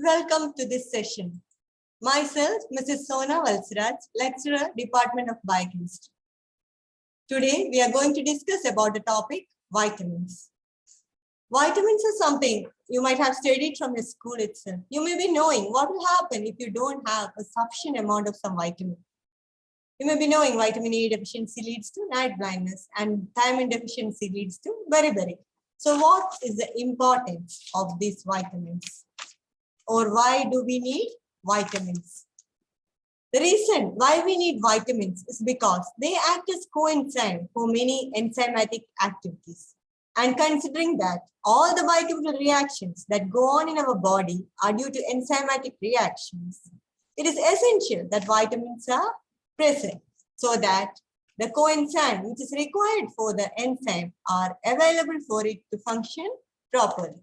Welcome to this session. Myself, Mrs. Sona Valsaraj, lecturer, Department of Biochemistry. Today, we are going to discuss about the topic vitamins. Vitamins is something you might have studied from your school itself. You may be knowing what will happen if you don't have a sufficient amount of some vitamin. You may be knowing vitamin A deficiency leads to night blindness and thiamine deficiency leads to beriberi. So what is the importance of these vitamins? Or why do we need vitamins? The reason why we need vitamins is because they act as coenzyme for many enzymatic activities. And considering that all the biochemical reactions that go on in our body are due to enzymatic reactions, it is essential that vitamins are present so that the coenzyme which is required for the enzyme are available for it to function properly.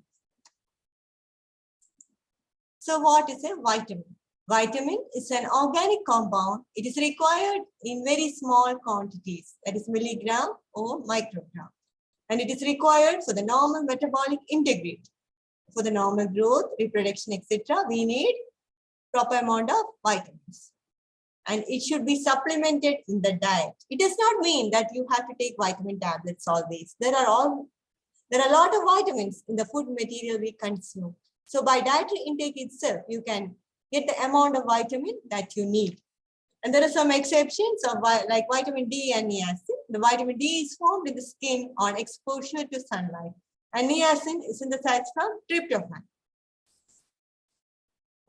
So what is a vitamin? Vitamin is an organic compound. It is required in very small quantities, that is milligram or microgram. And it is required for the normal metabolic integrity. For the normal growth, reproduction, etc., we need proper amount of vitamins. And it should be supplemented in the diet. It does not mean that you have to take vitamin tablets always. There are a lot of vitamins in the food material we consume. So by dietary intake itself, you can get the amount of vitamin that you need. And there are some exceptions of like vitamin D and niacin. The vitamin D is formed in the skin on exposure to sunlight. And niacin is synthesized from tryptophan.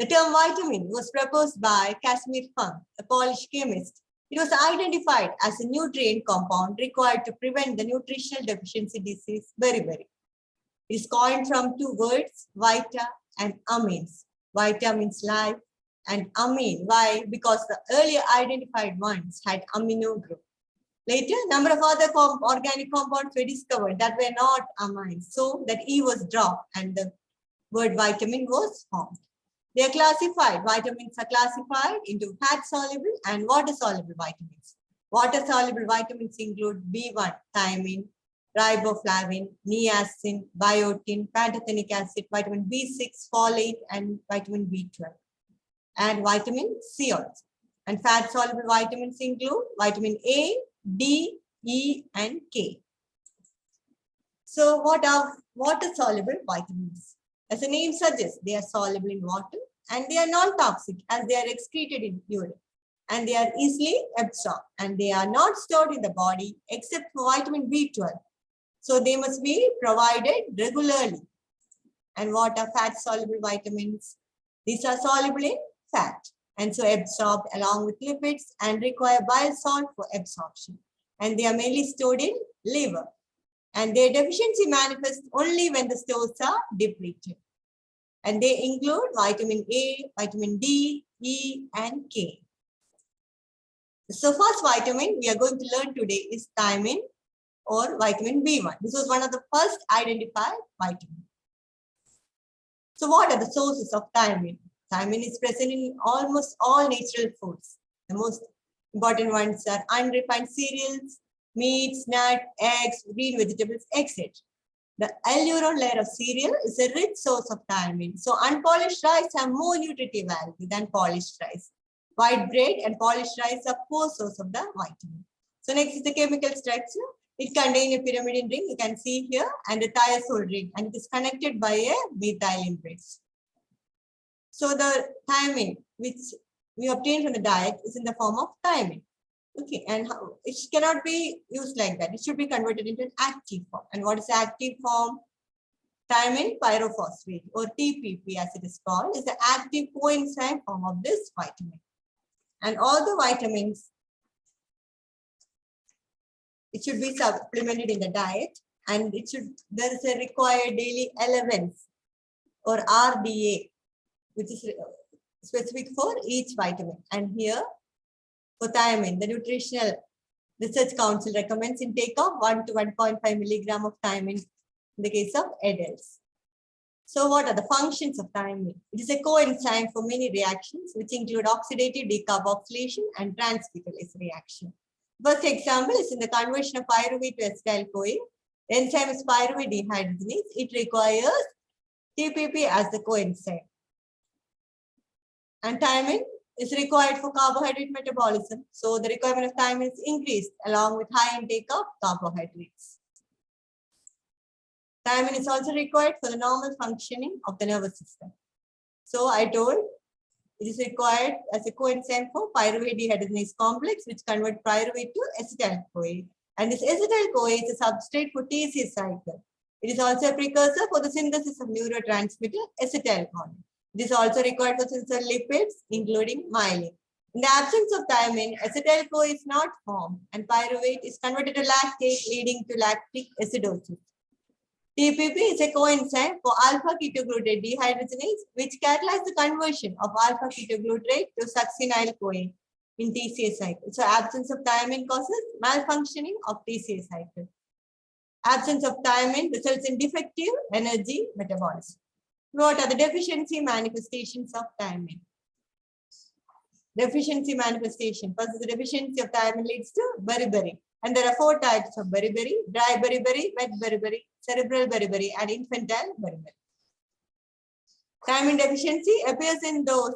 The term vitamin was proposed by Casmir Funk, a Polish chemist. It was identified as a nutrient compound required to prevent the nutritional deficiency disease beriberi. It is coined from two words, vita and amines. Vita means life and amine. Why? Because the earlier identified ones had amino group. Later, a number of other organic compounds were discovered that were not amines. So that E was dropped and the word vitamin was formed. They are classified. Vitamins are classified into fat-soluble and water-soluble vitamins. Water-soluble vitamins include B1, thiamine, riboflavin, niacin, biotin, pantothenic acid, vitamin B6, folate, and vitamin B12. And vitamin C also. And fat-soluble vitamins include vitamin A, D, E, and K. So what are water-soluble vitamins? As the name suggests, they are soluble in water and they are non-toxic as they are excreted in urine. And they are easily absorbed and they are not stored in the body except for vitamin B12. So they must be provided regularly. And what are fat-soluble vitamins? These are soluble in fat and so absorbed along with lipids and require bile salt for absorption. And they are mainly stored in liver. And their deficiency manifests only when the stores are depleted. And they include vitamin A, vitamin D, E, and K. So first vitamin we are going to learn today is thiamine or vitamin B1. This was one of the first identified vitamins. So what are the sources of thiamine? Thiamine is present in almost all natural foods. The most important ones are unrefined cereals, meats, nuts, eggs, green vegetables, etc. The alluron layer of cereal is a rich source of thiamine. So unpolished rice have more nutritive value than polished rice. White bread and polished rice are poor source of the vitamin. So next is the chemical structure. It contains a pyrimidine ring, you can see here, and a thiazole ring, and it is connected by a methylene bridge. So the thiamine, which we obtain from the diet, is in the form of thiamine. Okay, and it cannot be used like that. It should be converted into an active form. And what is the active form? Thiamine pyrophosphate, or TPP as it is called, is the active coenzyme form of this vitamin. And all the vitamins, it should be supplemented in the diet, and there is a required daily allowance or RDA, which is specific for each vitamin. And here for thiamine, the Nutritional Research Council recommends intake of 1 to 1.5 milligram of thiamine in the case of adults. So what are the functions of thiamine? It is a coenzyme for many reactions, which include oxidative, decarboxylation, and transketolase reaction. First example is in the conversion of pyruvate to acetyl CoA. The enzyme is pyruvate dehydrogenase. It requires TPP as the coenzyme. And thiamine is required for carbohydrate metabolism. So the requirement of thiamine is increased along with high intake of carbohydrates. Thiamine is also required for the normal functioning of the nervous system. So I told it is required as a coenzyme for pyruvate dehydrogenase complex, which converts pyruvate to acetyl CoA. And this acetyl CoA is a substrate for TCA cycle. It is also a precursor for the synthesis of neurotransmitter acetylcholine. It is also required for synthesis of lipids, including myelin. In the absence of thiamine, acetyl CoA is not formed, and pyruvate is converted to lactate, leading to lactic acidosis. TPP is a coenzyme for alpha ketoglutarate dehydrogenase, which catalyzes the conversion of alpha ketoglutarate to succinyl CoA in TCA cycle. So absence of thiamine causes malfunctioning of TCA cycle. Absence of thiamine results in defective energy metabolism. What are the deficiency manifestations of thiamine? Deficiency manifestation. First, the deficiency of thiamine leads to beriberi. And there are 4 types of beriberi: dry beriberi, wet beriberi, cerebral beriberi, and infantile beriberi. Thiamine deficiency appears in those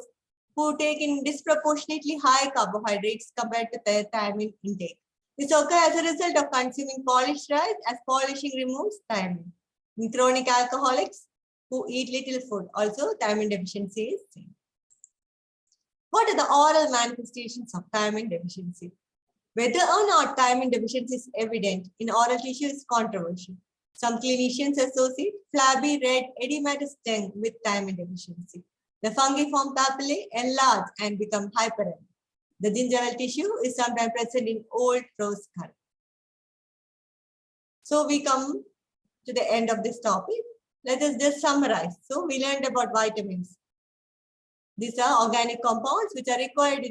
who take in disproportionately high carbohydrates compared to their thiamine intake. This occurs as a result of consuming polished rice, as polishing removes thiamine. In chronic alcoholics who eat little food, also thiamine deficiency is seen. What are the oral manifestations of thiamine deficiency? Whether or not thiamine deficiency is evident in oral tissue is controversial. Some clinicians associate flabby red edematous tongue with thiamine deficiency. The fungiform papillae enlarge and become hyperemic. The gingival tissue is sometimes present in old rose color. So we come to the end of this topic. Let us just summarize. So we learned about vitamins. These are organic compounds which are required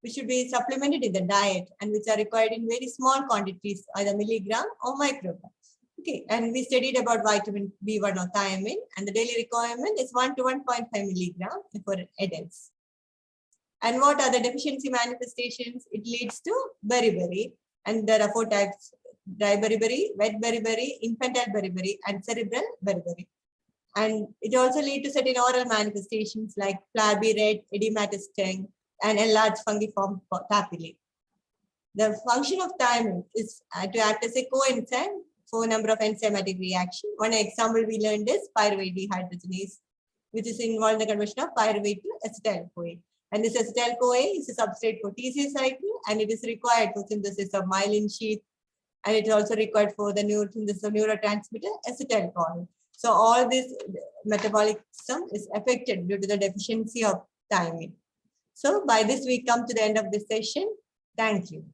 which should be supplemented in the diet and which are required in very small quantities, either milligram or microgram. Okay, and we studied about vitamin B1 or thiamine, and the daily requirement is 1 to 1.5 milligram for adults. And what are the deficiency manifestations? It leads to beriberi, and there are 4 types: dry beriberi, wet beriberi, infantile beriberi, and cerebral beriberi. And it also leads to certain oral manifestations like flabby red edematous tongue and enlarged fungiform papillae. The function of thiamine is to act as a coenzyme for a number of enzymatic reactions. One example we learned is pyruvate dehydrogenase, which is involved in the conversion of pyruvate to acetyl CoA. And this acetyl CoA is a substrate for TCA cycle, and it is required for synthesis of myelin sheath, and it is also required for the synthesis of neurotransmitter acetylcholine. So all this metabolic system is affected due to the deficiency of thiamine. So by this we come to the end of this session. Thank you.